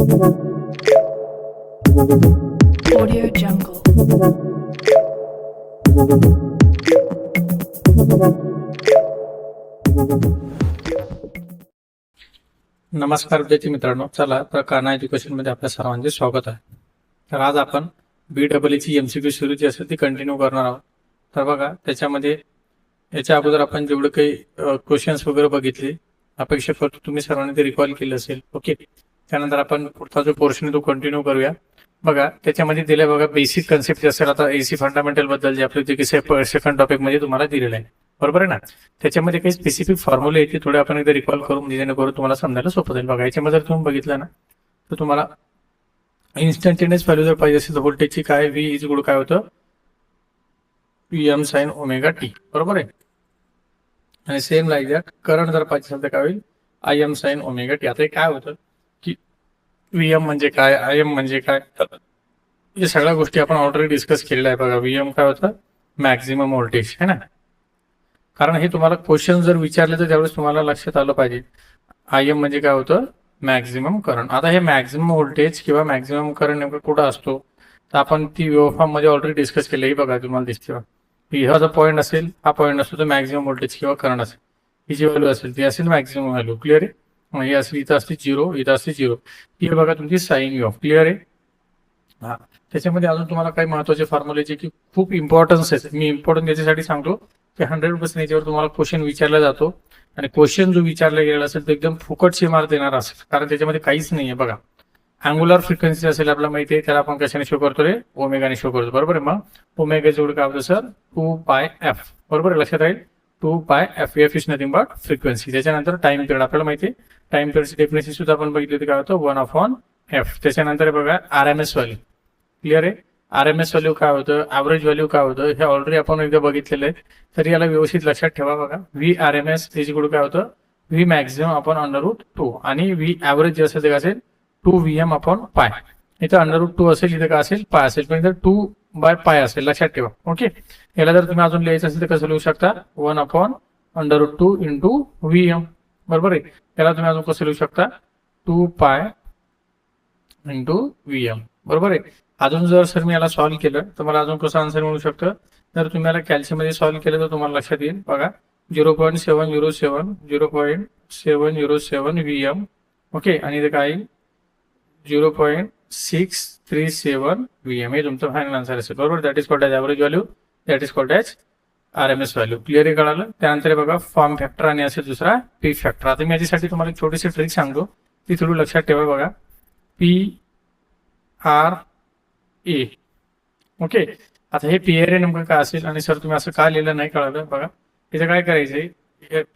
Audio Jungle. नमस्कार विद्यार्थी मित्रांनो, चला तर कान्हा एज्युकेशन मध्ये आपल्या सर्वांचे स्वागत आहे. तर आज आपण BEE MCQ सिरीज जी असेल ती कंटिन्यू करणार आहोत. तर बघा, त्याच्यामध्ये याच्या अगोदर आपण जेवढे काही क्वेश्चन्स वगैरे बघितले, अपेक्षा करतो तुम्ही सर्वांनी ते रिकॉल केले असेल. ओके, त्यानंतर आपण पुढचा जो पोर्शन तो कंटिन्यू करूया. बघा, त्याच्यामध्ये दिले बघा बेसिक कन्सेप्ट असेल. आता AC फंडामेंटल बद्दल जे आपले जे काही सेकंड टॉपिक मध्ये तुम्हाला दिलेलं आहे, बरोबर आहे ना. त्याच्यामध्ये काही स्पेसिफिक फॉर्म्युले येते, थोडे आपण एकदा रिकॉल करून जेणेकरून तुम्हाला समजायला सोपं जाईल. बघा, याच्यामध्ये जर तुम्ही बघितलं ना, तर तुम्हाला इन्स्टंटेनियस व्हॅल्यू जर पाहिजे असेल तर व्होल्टेजची काय V इज गुड काय होतं PM sin ओमेगा टी, बरोबर आहे. आणि सेम लाईक दॅट करंट जर पाहिजे असेल तर काय होईल IM sin ओमेगा टी. आता हे काय होतं की VM म्हणजे काय, IM म्हणजे काय, या सगळ्या गोष्टी आपण ऑलरेडी डिस्कस केलेल्या आहे. बघा, VM काय होतं मॅक्झिमम व्होल्टेज है ना. कारण हे तुम्हाला क्वेश्चन जर विचारले तर त्यावेळेस तुम्हाला लक्षात आलं पाहिजे IM म्हणजे काय होतं मॅक्झिमम करंट. आता हे मॅक्झिमम व्होल्टेज किंवा मॅक्झिमम करंट नेमकं कुठं असतो तर आपण ती वेव्हफॉर्म मध्ये ऑलरेडी डिस्कस केलं. ही बघा, तुम्हाला दिसते हा जो पॉईंट असेल, हा पॉईंट असतो तो मॅक्झिमम व्होल्टेज किंवा करंट असेल. ही जी व्हॅल्यू असेल ती असेल मॅक्झिमम व्हॅल्यू. क्लिअर आहे. मग ही असेल, इथं असते 0, इथं असते 0. ही बघा तुमची साइन वेव्ह. क्लिअर आहे. हा, त्याच्यामध्ये अजून तुम्हाला काही महत्वाचे फॉर्म्युलेचे की खूप इम्पॉर्टन्स आहेत. मी इम्पॉर्टन्स याच्यासाठी सांगतो की 100% याच्यावर तुम्हाला क्वेश्चन विचारला जातो आणि क्वेश्चन जो विचारला गेलेला असेल तो एकदम फुकटचे मार्क देणार असेल, कारण त्याच्यामध्ये काहीच नाहीये. बघा, अँग्युलर फ्रिक्वेन्सी असेल आपल्याला माहिती आहे, त्याला आपण कशाने शो करतो रे, ओमेगाने शो करतो, बरोबर आहे. मग ओमेगा जोड काय होतं सर 2πf, बरोबर आहे, लक्षात राहील 2πf. F is nothing but frequency. त्याच्यानंतर टाइम पिरियड आपल्याला माहिती आहे, टाइम पिरियडची डेफिनेशन सुद्धा आपण बघितली होती, काय होतं 1/f. त्याच्यानंतर बघा RMS व्हॅल्यू. क्लिअर आहे. RMS व्हॅल्यू काय होतं, ऍव्हरेज व्हॅल्यू काय होतं, हे ऑलरेडी आपण एकदा बघितलेलं आहे. तर याला व्यवस्थित लक्षात ठेवा. बघा, VRMS इज इक्वल काय होतं V मॅक्झिमम अपॉन √2 आणि V ऍव्हरेज जे असेल ते काय असेल 2VM अपॉन पाय. इथं √2 असेल, इथं काय असेल पाय असेल, पण इथं 2/π असेल, लक्षात ठेवा. ओके, याला जर तुम्ही अजून लिहायचं असेल तर कसं लिहू शकता 1/√2 इंटू VM, बरोबर आहे. याला तुम्ही अजून कसं लिहू शकता 2π इंटू VM, बरोबर आहे. अजून जर सर मी याला सॉल्व्ह केलं तर मला अजून कसं आन्सर मिळू शकतं, जर तुम्ही याला कॅल्शियम मध्ये सॉल्व्ह केलं तर तुम्हाला लक्षात येईल. बघा 0.707 VM. ओके, आणि इथे काय 0.637 VM. हे तुमचं फायनल आन्सर असेल, बरोबर. That is called as average value, that is called as RMS value. Clear आहे, कळालं. त्यानंतर बघा फॉर्म फॅक्टर आणि असेल दुसरा पी फॅक्टर. आता मी याच्यासाठी तुम्हाला एक छोटीशी ट्रिक सांगतो, ती थोडी लक्षात ठेवा. बघा PRA. ओके, आता हे PRA नेमकं काय असेल आणि सर तुम्ही असं का लिहिलं नाही कळालं. बघा, इथे काय करायचंय,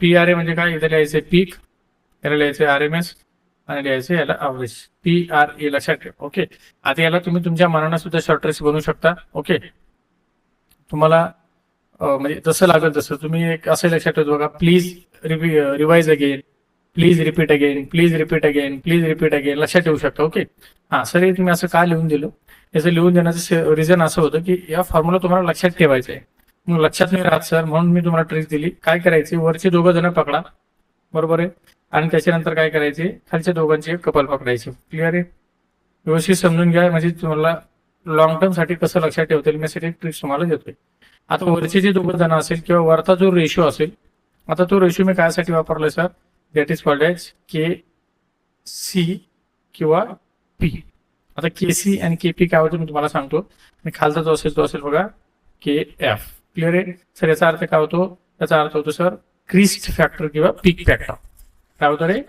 PRA म्हणजे काय, इथे लिहायचंय पीक, याला लिहायचंय RMS आणि लिहायचं याला ॲव्हरेज, PRA, लक्षात ठेवा. ओके, आता याला तुम्ही तुमच्या मनानं सुद्धा शॉर्ट ट्रिक्स बनवू शकता. ओके, तुम्हाला म्हणजे जसं लागेल तसं तुम्ही एक असं लक्षात ठेवतो. बघा, please revise again, please repeat again, please repeat again, please repeat again, लक्षात ठेवू शकता. ओके, हा सर, हे तुम्ही असं का लिहून दिलं, याचं लिहून देण्याचं रिझन असं होतं की या फॉर्म्युला तुम्हाला लक्षात ठेवायचं आहे. मग लक्षात नाही राहत सर, म्हणून मी तुम्हाला ट्रिक दिली. काय करायचे, वरचे दोघं जण पकडा, बरोबर आहे, आणि त्याच्यानंतर काय करायचे, खालच्या दोघांचे कपल पकडायचे. क्लिअर आहे. व्यवस्थित समजून घ्या, म्हणजे तुम्हाला लॉंग टर्म साठी कसं लक्षात ठेवता येईल, मी साठी ट्रिक तुम्हाला देतोय. आता वरचे जे दोघं जण असेल किंवा वरचा जो रेशो असेल, आता तो रेशो मी कायसाठी वापरलाय sir, that is called as KC किंवा P. आता KC आणि KP काय होतं मी तुम्हाला सांगतो, आणि खालचा जो असेल तो असेल बघा KF. क्लिअर आहे सर. याचा अर्थ काय होतो, याचा अर्थ होतो सर क्रिस्ट फॅक्टर किंवा पीक फॅक्टर. काय होतं रे,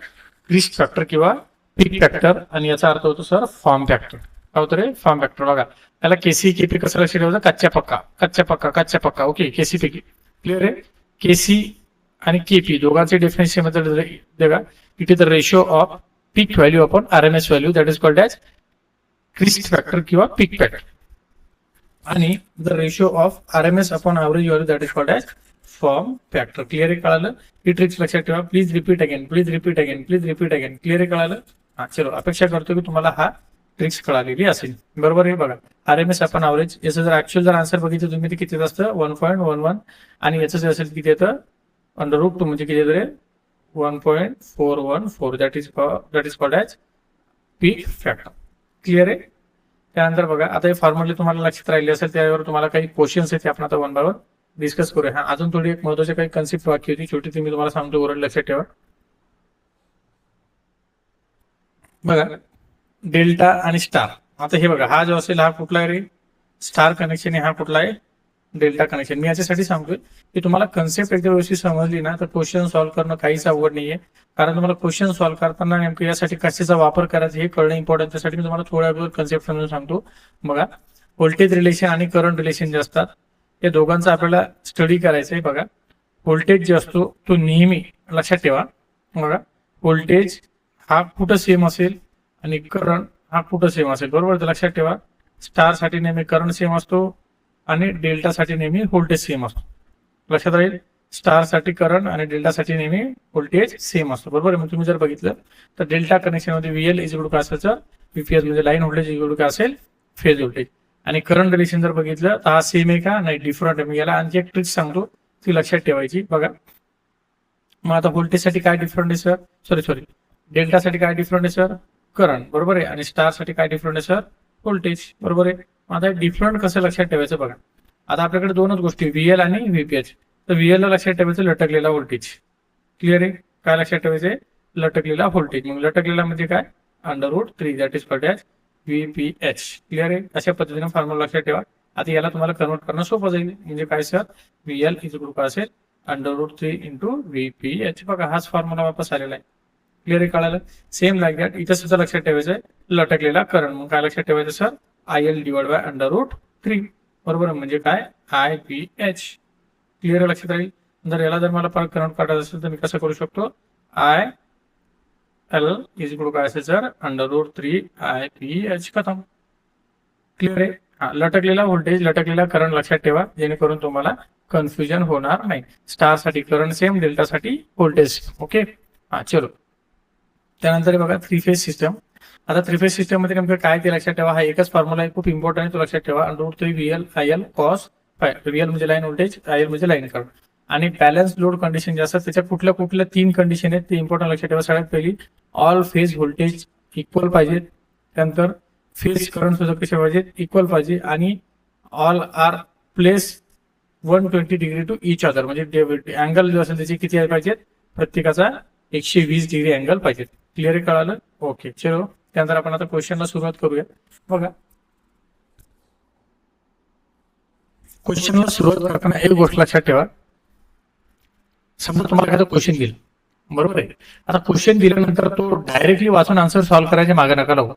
क्रिस्ट फॅक्टर किंवा पीक फॅक्टर. आणि याचा अर्थ होतो सर फॉर्म फॅक्टर. काय होतं रे, फॉर्म फॅक्टर. बघा, त्याला KC KP कसं लक्षात ठेवायचं, कच्च्या पक्का, कच्च्या पक्का, कच्च्या पक्का. Okay, KC PK. क्लिअर आहे. KC आणि KP दोघांचे डेफिनेशन मध्ये बघा, it is the ratio of peak value upon RMS value, that is called as crest factor किंवा पीक फॅक्टर. आणि the ratio of RMS upon average value, that is called as form factor. Clear आहे, कळालं. ही tricks लक्षात ठेवा. Please repeat again, please repeat again, please repeat again. Clear आहे, कळालं. हा, चलो, अपेक्षा करतो की तुम्हाला हा ट्रिक्स कळालेली असेल, बरोबर आहे. बघा, RMS अपॉन ॲव्हरेज, याचं जर ऍक्च्युअल जर आन्सर बघितलं तुम्ही, ते किती असतं 1.11, आणि याचं जे असेल किती येतं √2, म्हणजे किती येतं रे 1.414. That is called as peak factor. Clear आहे. त्यानंतर बघा आता हे फॉर्म्युले तुम्हाला लक्षात राहिले असेल, त्यावर तुम्हाला काही क्वेश्चन्स आहेत ते आपण आता वन बाय वन डिस्कस करूया. हा अजून थोडी एक महत्वाची काही कन्सेप्ट वाक्य होती छोटी, ती मी तुम्हाला सांगतो, ओरल लक्षात ठेवा. बघा डेल्टा आणि स्टार. आता हे बघा हा जो असेल हा कुठला आहे, स्टार कनेक्शन आहे, हा कुठला आहे, डेल्टा कनेक्शन. मी याच्यासाठी सांगतोय की तुम्हाला कन्सेप्ट एकदा व्यवस्थित समजली ना तर क्वेश्चन सॉल्व्ह करणं काहीच अवघड नाहीये. कारण तुम्हाला क्वेश्चन सॉल्व्ह करताना नेमकं यासाठी कशाचा वापर करायचा हे कळणं इम्पॉर्टंट. त्यासाठी मी तुम्हाला थोड्या वेळ कन्सेप्ट समजून सांगतो. बघा व्होल्टेज रिलेशन आणि करंट रिलेशन जे असतात या दोघांचा आपल्याला स्टडी करायचा आहे. बघा व्होल्टेज जे असतो तो नेहमी लक्षात ठेवा. बघा व्होल्टेज हा कुठं सेम असेल आणि करंट हा कुठं सेम असेल, बरोबर. तर लक्षात ठेवा स्टार साठी नेहमी करंट सेम असतो आणि डेल्टा साठी नेहमी व्होल्टेज सेम असतो. लक्षात राहील. स्टार साठी करंट आणि डेल्टा साठी नेहमी व्होल्टेज सेम असतो, बरोबर. मग तुम्ही जर बघितलं तर डेल्टा कनेक्शन मध्ये व्हीएल इज इक्वल टू काय असायचं, व्हीपीएस म्हणजे लाईन व्होल्टेज इक्वल टू काय असेल, फेज व्होल्टेज. आणि करंट रिलेशन जर बघितलं तर हा सेम आहे का, नाही, डिफरंट आहे. मी याला आणखी एक ट्रिक सांगतो ती लक्षात ठेवायची. बघा मग आता व्होल्टेज साठी काय डिफरंट आहे सर, सॉरी डेल्टा साठी काय डिफरंट आहे सर, करंट, बरोबर आहे. आणि स्टार साठी काय डिफरंट आहे सर, व्होल्टेज, बरोबर आहे. आता डिफरंट कसं लक्षात ठेवायचं बघा. आता आपल्याकडे दोनच गोष्टी व्हीएल आणि व्हीपीएच. तर व्हीएल ला लक्षात ठेवायचं लटकलेला व्होल्टेज. क्लिअर आहे. काय लक्षात ठेवायचं, लटकलेला व्होल्टेज. मग लटकलेला म्हणजे काय, √3 that is called as VPH. Clear आहे. अशा पद्धतीने फॉर्म्युला लक्षात ठेवा. आता याला तुम्हाला कन्वर्ट करणं सोपं जाईल. म्हणजे काय sir, VL is equal to असेल √3 इंटू व्हीपीएच. बघा हाच फॉर्म्युला वापस आलेला आहे. क्लिअर आहे, कळालं. सेम लाईक दॅट इथं सुद्धा लक्षात ठेवायचं आहे लटकलेला करंट. मग काय लक्षात ठेवायचं सर, IL डिवाइड बाय √3, बरोबर. म्हणजे काय, IPH. क्लिअर लक्षात राहील. जर याला जर मला परत करंट काढायचं असेल तर मी कसं करू शकतो, IL इज इक्वल टू काय असेल सर, √3 IPH. खतम. क्लिअर आहे. हा लटकलेला व्होल्टेज लटकलेला करंट लक्षात ठेवा, जेणेकरून तुम्हाला कन्फ्युजन होणार नाही. स्टार साठी करंट सेम, डेल्टा साठी व्होल्टेज. ओके. हा चलो. त्यानंतर बघा थ्री फेज सिस्टम. आता थ्री फेज सिस्टम मध्ये नेमकं काय ते लक्षात ठेवा. हा एकच फॉर्म्युला आहे, खूप इम्पॉर्टंट आहे, तो लक्षात ठेवा. √3 VL IL cos phi. VL म्हणजे लाईन व्होल्टेज, IL म्हणजे लाईन करंट. आणि बॅलन्स लोड कंडिशन जे असतात त्याच्या कुठल्या कुठल्या 3 कंडिशन आहेत ते इम्पॉर्टंट लक्षात ठेवा. सगळ्यात पहिली ऑल फेज व्होल्टेज इक्वल पाहिजेत. त्यानंतर फेज करंट सुद्धा कसे पाहिजेत, इक्वल पाहिजे. आणि all are place 120 degree to each other. म्हणजे अँगल जो असेल त्याचे किती पाहिजेत, प्रत्येकाचा 120 डिग्री अँगल पाहिजे. क्लिअर आहे, कळालं. ओके चलो. त्यानंतर आपण आता क्वेश्चनला सुरुवात करूया. बघा क्वेश्चनला सुरुवात करताना एक गोष्ट लक्षात ठेवा. समजा तुम्हाला एखादा क्वेश्चन दिला, बरोबर आहे. आता क्वेश्चन दिल्यानंतर तो डायरेक्टली वाचून आन्सर सॉल्व्ह करायचे मागे नका लागू.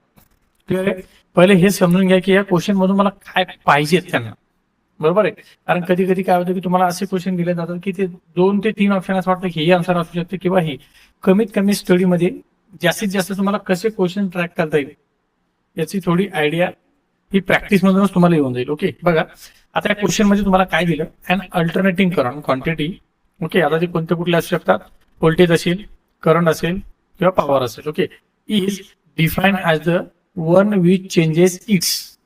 क्लिअर आहे. पहिले हे समजून घ्या की या क्वेश्चन मधून मला काय पाहिजेत त्यांना, बरोबर आहे. कारण कधी कधी काय होतं की तुम्हाला असे क्वेश्चन दिले जातात की ते 2 ते 3 ऑप्शन असं वाटतं की हे आन्सर असू शकते किंवा हे. कमीत कमी स्टडीमध्ये जास्तीत जास्त तुम्हाला कसे क्वेश्चन ट्रॅक करता येईल याची थोडी आयडिया ही प्रॅक्टिस मधूनच तुम्हाला येऊन जाईल. ओके. बघा आता या क्वेश्चन मध्ये तुम्हाला काय दिलं, and alternating current quantity. Okay. आता ते कोणते कुठले असू शकतात, व्होल्टेज असेल, करंट असेल किंवा पॉवर असेल. Okay. Is defined as the one which changes its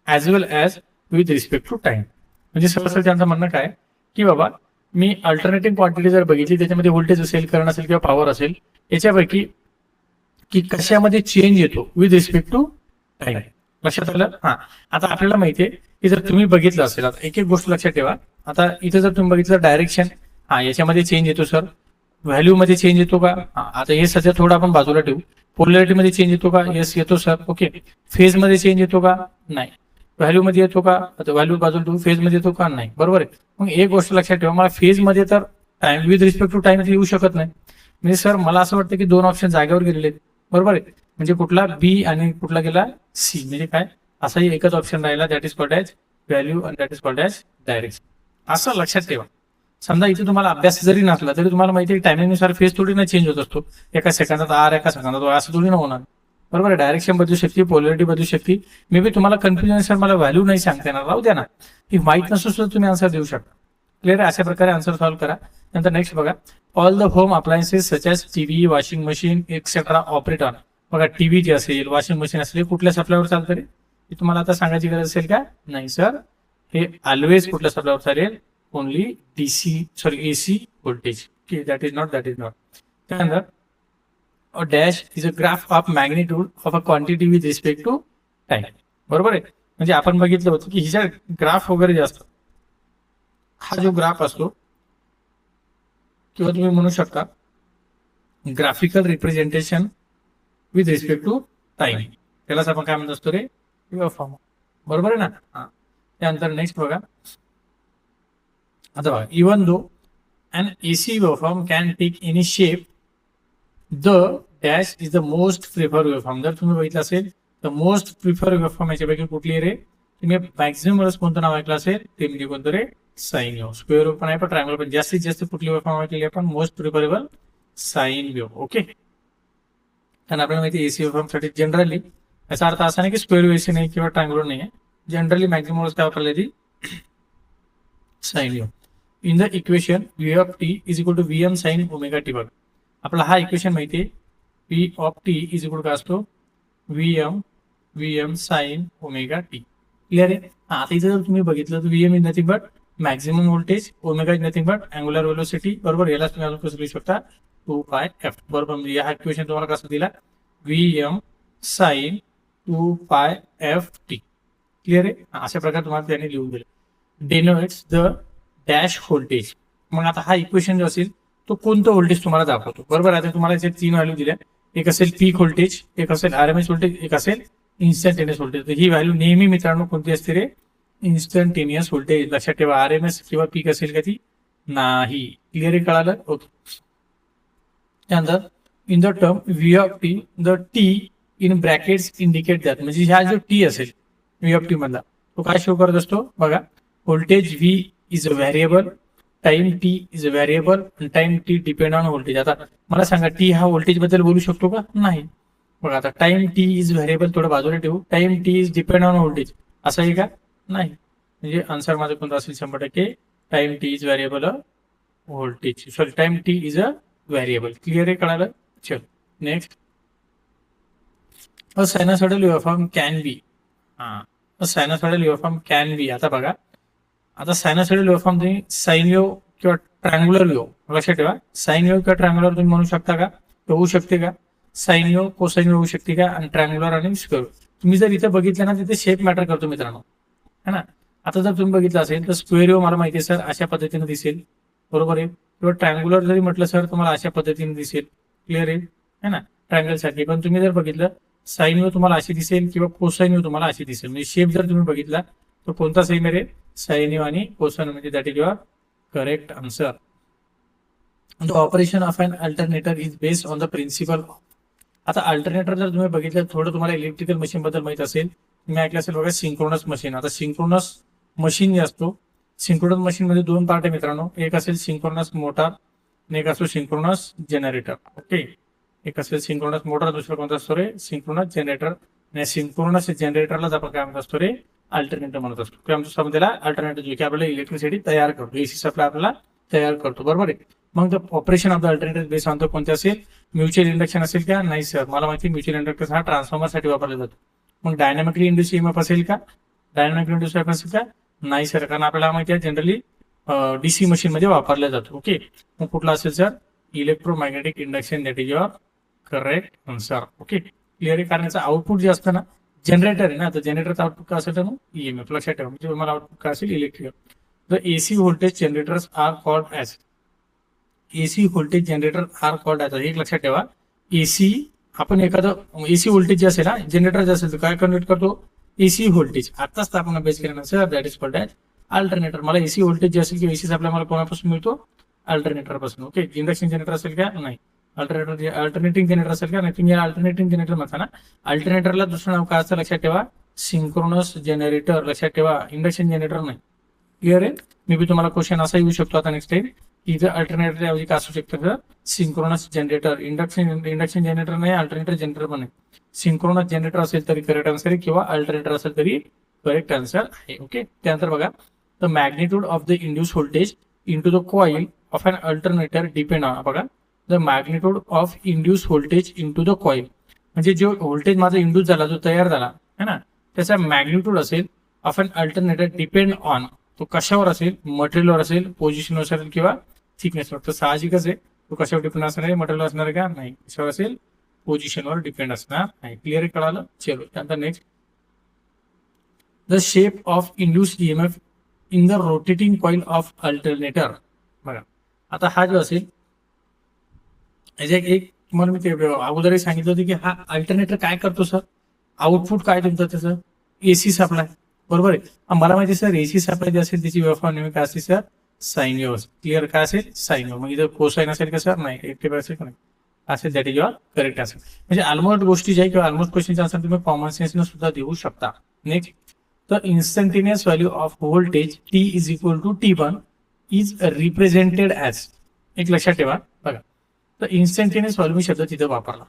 as well as with respect to time. म्हणजे सहसा त्यांचं म्हणणं काय की बाबा मी अल्टरनेटिव्ह क्वांटिटी जर बघितली त्याच्यामध्ये व्होल्टेज असेल, करंट असेल किंवा पॉवर असेल, याच्यापैकी की कशामध्ये चेंज येतो विथ रिस्पेक्ट टू टाइम. लक्षात आलं. हा आता आपल्याला माहितीये की जर तुम्ही बघितलं असेल, आता एक एक गोष्ट लक्षात ठेवा. आता इथे जर तुम्ही बघितलं डायरेक्शन, हा याच्यामध्ये चेंज येतो सर. व्हॅल्यू मध्ये चेंज येतो का, आता हे सध्या थोडं आपण बाजूला ठेवू. पोलॅरिटी मध्ये चेंज येतो का, येस येतो सर. ओके. फेज मध्ये चेंज येतो का, नाही. व्हॅल्यू मध्ये येतो का, आता व्हॅल्यू बाजूला ठेवू. फेज मध्ये येतो का, नाही. बरोबर आहे. मग एक गोष्ट लक्षात ठेवा, मला फेज मध्ये तर time with respect to time येऊ शकत नाही. म्हणजे सर मला असं वाटतं की 2 ऑप्शन जागेवर गेलेले आहेत, बरोबर आहे. म्हणजे कुठला बी आणि कुठला गेला सी. म्हणजे काय, असाही एकच ऑप्शन राहिला, that is called as value and that is called as direction. असं लक्षात ठेवा. समजा इथे तुम्हाला अभ्यास जरी नसला तरी तुम्हाला माहिती आहे टायमिंगनुसार फेज थोडी ना चेंज होत असतो. एका सेकंदात आर, एका सेकंदात असं थोडी ना होणार, बरोबर आहे. डायरेक्शन बदलू शकते, पोलॅरिटी बदलू शकते. मे बी तुम्हाला कन्फ्युजन सर मला व्हॅल्यू नाही सांगता येणार, राहू द्या ना. ही माहित नसून सुद्धा तुम्ही आन्सर देऊ शकता. क्लिअर आहे. अशा प्रकारे आन्सर सॉल्व्ह करा. नंतर नेक्स्ट बघा, all the home appliances such as TV, washing machine etcetera operate on. बघा टीव्ही जे असेल, वॉशिंग मशीन असेल, कुठल्या सप्लायवर चालतं रे, हे तुम्हाला आता सांगायची गरज असेल का, नाही सर. हे ऑलवेज कुठल्या सप्लायवर चालेल, only DC sorry AC voltage. That is not. त्यानंतर dash is a graph of magnitude of a quantity with respect to time. बरोबर आहे. म्हणजे आपण बघितलं होतं की हिच्या ग्राफ वगैरे जे असतात, हा जो ग्राफ असतो किंवा तुम्ही म्हणू शकता graphical representation with respect to time, त्यालाच आपण काय म्हणत असतो रे, वेव्हफॉर्म. बरोबर आहे ना. हा, त्यानंतर नेक्स्ट बघा. आता बघा, even though an AC waveform can take any shape, the dash is the most preferred waveform. जर तुम्ही बघितलं असेल तर मोस्ट प्रिफर वेव्हफॉर्म याच्यापैकी कुठली रे, तुम्ही मॅक्झिमम वेळेस कोणतं नाव ऐकलं असेल ते म्हणजे कोणतं रे, साइन वेव्ह. स्क्वेअर वेव्ह पण आहे, पण ट्रायंगल पण. जास्तीत जास्त कुठली वेव्हफॉर्म ऐकली आपण, most preferable sine wave. Okay. कारण आपल्याला माहिती एसी वेव्हफॉर्म साठी जनरली याचा अर्थ असा नाही की स्क्वेअर वेव्ह एसी नाही किंवा ट्रायंगुलर नाही आहे. जनरली मॅक्झिमम वेळेस काय वापरली ती sine wave. In the equation v of t is equal to vm sine omega t. बघ आपला हा इक्वेशन माहिती आहे, v of t is equal काय असतो, vm sine omega t. Clear आहे. आता इथे जर तुम्ही बघितलं तर vm is nothing but maximum voltage, omega is nothing but angular velocity. बरोबर. यालाच तुम्ही अजून कसं लिहू शकता, 2πf. बरोबर. म्हणजे हा इक्वेशन तुम्हाला कसं दिला, vm साइन 2πft. क्लिअर आहे. अशा प्रकारे तुम्हाला त्याने लिहून दिलं. Denotes the dash voltage. मग आता हा इक्वेशन जो असेल तो कोणतं व्होल्टेज तुम्हाला दाखवतो. बरोबर. आता तुम्हाला याचे 3 व्हॅल्यू दिल्या, एक असेल पीक व्होल्टेज, एक असेल आरएमएस व्होल्टेज, एक असेल इन्स्टंटेनियस व्होल्टेज. तर ही व्हॅल्यू नेहमी मित्रांनो कोणती असते रे, इन्स्टंटेनियस व्होल्टेज. लक्षात ठेवा, आरएमएस किंवा पीक असेल का ती नाही. क्लिअर आहे, कळालं. ओके. त्यानंतर in the term V of T, the T in brackets indicate that. म्हणजे हा जो टी असेल व्ही ऑफ टी मधला तो काय शो करत असतो बघा, voltage V is a variable, time T is a variable, time T depend on voltage. आता मला सांगा, टी हा व्होल्टेज बद्दल बोलू शकतो का, नाही. बघा आता टाइम टी इज व्हेरिएबल थोडं बाजूला ठेवू, time T is depend on voltage असं आहे का, नाही. म्हणजे आन्सर माझं कोणतं असेल 100%, time T is variable voltage, sorry time T is a variable. Clear आहे, कळालं. चल next. A sinusoidal waveform can be. A sinusoidal waveform can be. आता बघा, आता सायनोसॉइडल वेव्हफॉर्म तुम्ही साइन वेव्ह किंवा ट्रायंगुलर वेव्ह लक्षात ठेवा. साइन वेव्ह किंवा ट्रायंगुलर तुम्ही म्हणू शकता का, होऊ शकते का. साइन वेव्ह कोसाइन वेव्ह होऊ शकते का, आणि ट्रायंगुलर आणि स्क्वेअर. तुम्ही जर इथे बघितलं ना, तिथे शेप मॅटर करतो मित्रांनो, है ना. आता जर तुम्ही बघितलं असेल तर स्क्वेअर वेव्ह मला माहिती आहे सर अशा पद्धतीने दिसेल, बरोबर आहे. किंवा ट्रायंगुलर जरी म्हटलं सर तुम्हाला अशा पद्धतीने दिसेल. क्लिअर आहे, है ना, ट्रायंगल साठी. पण तुम्ही जर बघितलं साइन वेव्ह तुम्हाला अशी दिसेल किंवा कोसाइन वेव्ह तुम्हाला अशी दिसेल. म्हणजे शेप जर तुम्ही बघितला तर कोणता सेम आहे रे, साइन वेव्ह आणि कोसाइन. म्हणजे that is your correct answer. The operation of an alternator is based on the principle. आता अल्टरनेटर जर तुम्ही बघितलं, थोडं तुम्हाला इलेक्ट्रिकल मशीन बद्दल माहित असेल, तुम्ही ऐकलं असेल बघा सिंक्रोनस मशीन. आता सिंक्रोनस मशीन जे असतो, सिंक्रोनस मशीन मध्ये 2 पार्ट आहे मित्रांनो. एक असेल सिंक्रोनस मोटर आणि एक असतो सिंक्रोनस जनरेटर. ओके. एक असेल सिंक्रोनस मोटर, दुसरं कोणता असतो रे, सिंक्रोनस जनरेटर. आणि सिंक्रोनस जनरेटरलाच आपण काय म्हणत असतो रे, अल्टरनेटर म्हणत असतो. किंवा आमच्या समजायला अल्टरनेटर जे की आपल्याला इलेक्ट्रिसिटी तयार करतो, एसी सप्लाय आपल्याला तयार करतो. बरोबर आहे. मग the operation of the alternator base on the कोणते असेल, म्युच्युअल इंडक्शन असेल का, नाही सर मला माहिती म्युच्युअल इंडक्टन्स हा ट्रान्सफॉर्मर साठी वापरला जातो. मग डायनामिकली इंड्यूस ईएमएफ असेल का, डायनामिकली इंड्यूस ईएमएफ असेल का, नाही सर, कारण आपल्याला माहिती आहे जनरली डीसी मशीन मध्ये वापरला जातो. ओके. मग कुठला असेल sir, electromagnetic induction. That is your correct answer. Okay. Clear आहे. कारण याचं आउटपुट जे असतं ना, जनरेटर आहे ना, तर जनरेटरचं आउटपुट काय असेल तर ईएमएफ. लक्षात ठेवा. म्हणजे तुम्हाला आउटपुट काय असेल, electric. The AC voltage generators are called as, AC voltage generator are called as. एक लक्षात ठेवा, एसी आपण एखादं एसी व्होल्टेज जे असेल ना, जनरेटर जे असेल तर काय कन्वर्ट करतो, एसी व्होल्टेज. आताच आपण अभ्यास केला ना sir, that is called as alternator. मला एसी व्होल्टेज जे असेल किंवा एसी सप्लाय मला कोणापासून मिळतो, अल्टरनेटर पासून. ओके. इंडक्शन जनरेटर असेल का, नाही. अल्टरनेटर अल्टरनेटिंग जनरेटर असेल का, नाही. तुम्ही अल्टरनेटिंग जनरेटर म्हणता ना, अल्टरनेटरला दुसरं नाव काय असतं लक्षात ठेवा, सिंक्रोनस जनरेटर. लक्षात ठेवा, इंडक्शन जनरेटर नाही. क्लिअर आहे. मे बी तुम्हाला क्वेश्चन असा येऊ शकतो आता नेक्स्ट टाइम, की जर अल्टरनेटर ऐवजी काय असू शकतं, सिंक्रोनस जनरेटर. इंडक्शन जनरेटर नाही, अल्टरनेटर जनरेटर पण नाही. सिंक्रोनस जनरेटर असेल तरी करेक्ट आन्सर आहे, किंवा अल्टरनेटर असेल तरी करेक्ट आन्सर आहे. ओके. त्यानंतर बघा, the magnitude of the induce voltage into the coil of an alternator depend on. बघा, the magnitude of induce voltage into the coil. म्हणजे जो व्होल्टेज माझा इंड्यूस झाला, जो तयार झाला है ना, त्याचा मॅग्निट्यूड असेल of an alternator depend on. तो कशावर असेल, मटेरियलवर असेल, पोझिशनवर असेल किंवा थिकनेसवर. तर साहजिकच आहे तो कशावर डिपेंड असणार आहे, मटेरियल असणार आहे का, नाही. कशावर असेल, पोझिशनवर डिपेंड असणार नाही. क्लिअर कळालं? चलो त्यानंतर next, the shape of induced EMF in the rotating coil of alternator. बघा आता हा जो असेल एक तुम्हाला मी ते अगोदरही सांगितलं होतं की हा अल्टरनेटर काय करतो सर, आउटपुट काय तुमचं त्याचं एसी सप्लाय, बरोबर आहे. मला माहिती सर एसी सप्लाय जे असेल त्याची वेव्हफॉर्म नेहमी काय असते सर, साइन वेव्ह. क्लिअर काय असेल, साइन वेव्ह. मग इथं कोसाइन असेल का सर, नाही. एकटे असेल का नाही असेल, दॅट इज युअर करेक्ट असेल. म्हणजे ऑलमोस्ट गोष्टी ज्या किंवा ऑलमोस्ट क्वेश्चनचे आन्सर तुम्ही कॉमन सेन्सने सुद्धा देऊ शकता. Next, the instantaneous value of voltage t is equal to T1 is represented as. एक लक्षात ठेवा बघा, तर इन्स्टंटेनियस व्हॅल्यू मी शब्द तिथे वापरला,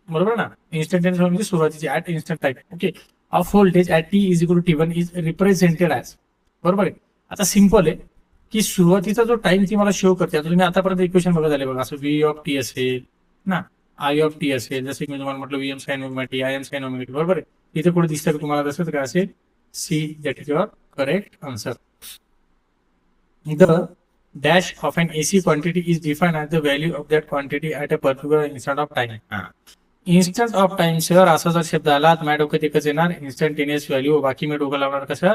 बरोबर ना. इन्स्टंटेनियस व्हॅल्यू म्हणजे सुरुवातीची at instant time, okay, of voltage at t is equal to T1 is represented as, बरोबर आहे. आता सिम्पल आहे की सुरुवातीचा जो टाइम ती मला शो करते. आता तुम्ही आतापर्यंत इक्वेशन बघत आले बघा, असं व्ही ऑफ टी असेल ना, आय ऑफ टी असेल, जसं की मी तुम्हाला म्हटलं V M sine omega t, I M sine omega t, बरोबर आहे. इथे कुठे दिसतं की तुम्हाला तसंच काय असेल, see, that is your correct answer. The dash of an AC quantity is defined as the value of that quantity at a particular instant of time. Instant of time sir असा जर शब्द आला तर माझ्या डोक्यात एकच येणार, इन्स्टंटेनियस व्हॅल्यू. बाकी मी डोकं लावणार का सर,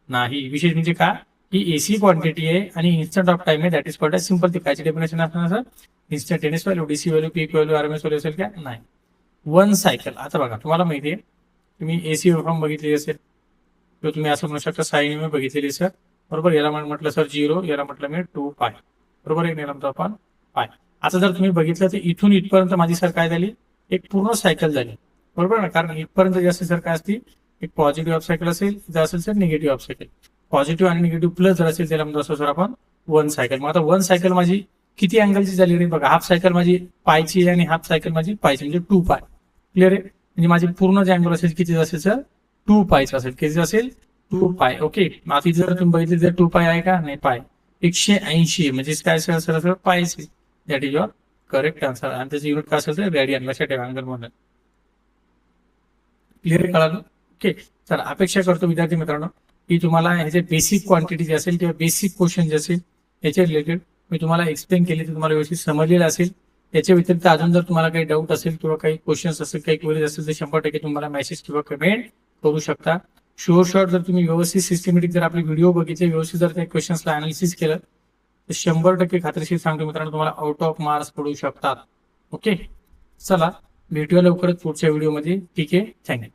नाही. विशेष म्हणजे का की एसी क्वांटिटी आहे आणि इन्स्टंट ऑफ टाइम आहे, that is called as simple. ती कायची डेफिनेशन असणार sir, instantaneous value. DC value, peak value, RMS value असेल का, नाही. One cycle. आता बघा तुम्हाला माहिती आहे, तुम्ही एसी वेव्हफॉर्म बघितली असेल किंवा तुम्ही असं म्हणू शकता साइन वेव्ह बघितलेली सर, बरोबर. याला म्हटलं सर 0, याला म्हटलं मी 2 पाय, बरोबर आहे. याला म्हणतो आपण पाय. आता जर तुम्ही बघितलं तर इथून इथपर्यंत माझी सर काय झाली, एक पूर्ण सायकल झाली, बरोबर ना. कारण इथपर्यंत जे असेल सर काय असते, एक पॉझिटिव्ह ऑफ सायकल असेल, इथं असेल sir negative of cycle. Positive आणि निगेटिव्ह प्लस जर असेल त्याला म्हणतो असं सर आपण वन सायकल. मग आता वन सायकल माझी किती अँगलची झाली रे बघा, हाफ सायकल माझी पायची आणि हाफ सायकल माझी पायची, म्हणजे 2 पाय. क्लिअर आहे. म्हणजे माझी पूर्ण जे अँगल असेल किती असेल सर, 2 पायचं असेल. किती असेल, 2 पाय. ओके. आता जर तुम्ही बघितले तर 2 पाय आहे का, नाही. पाय 180 म्हणजे काय असेल सर, पायचे. That is your correct answer. आणि त्याचं युनिट काय असेल तर रेडियन. लक्षात ठेवा अँगल म्हणून. क्लिअर कळालं? ओके. तर अपेक्षा करतो विद्यार्थी मित्रांनो की तुम्हाला ह्याचे बेसिक क्वांटिटी जे असेल किंवा बेसिक क्वेश्चन जे असेल याच्या रिलेटेड मी तुम्हाला एक्सप्लेन केले, तर तुम्हाला व्यवस्थित समजलेलं असेल. याच्या व्यतिरिक्त अजून जर तुम्हाला काही डाऊट असेल किंवा काही क्वेश्चन्स असेल, काही क्वेरीज असेल तर 100% तुम्हाला मेसेज किंवा कमेंट करू शकता. शुअर जर तुम्ही व्यवस्थित सिस्टमॅटिक जर आपले व्हिडिओ बघितले, व्यवस्थित जर त्या क्वेश्चन्सला अनालिसिस केलं तर 100% खात्रीशीर सांगतो मित्रांनो तुम्हाला आउट ऑफ मार्क्स पडू शकतात. ओके. चला भेटूया लवकरच पुढच्या व्हिडिओमध्ये. ठीक आहे. थँक्यू.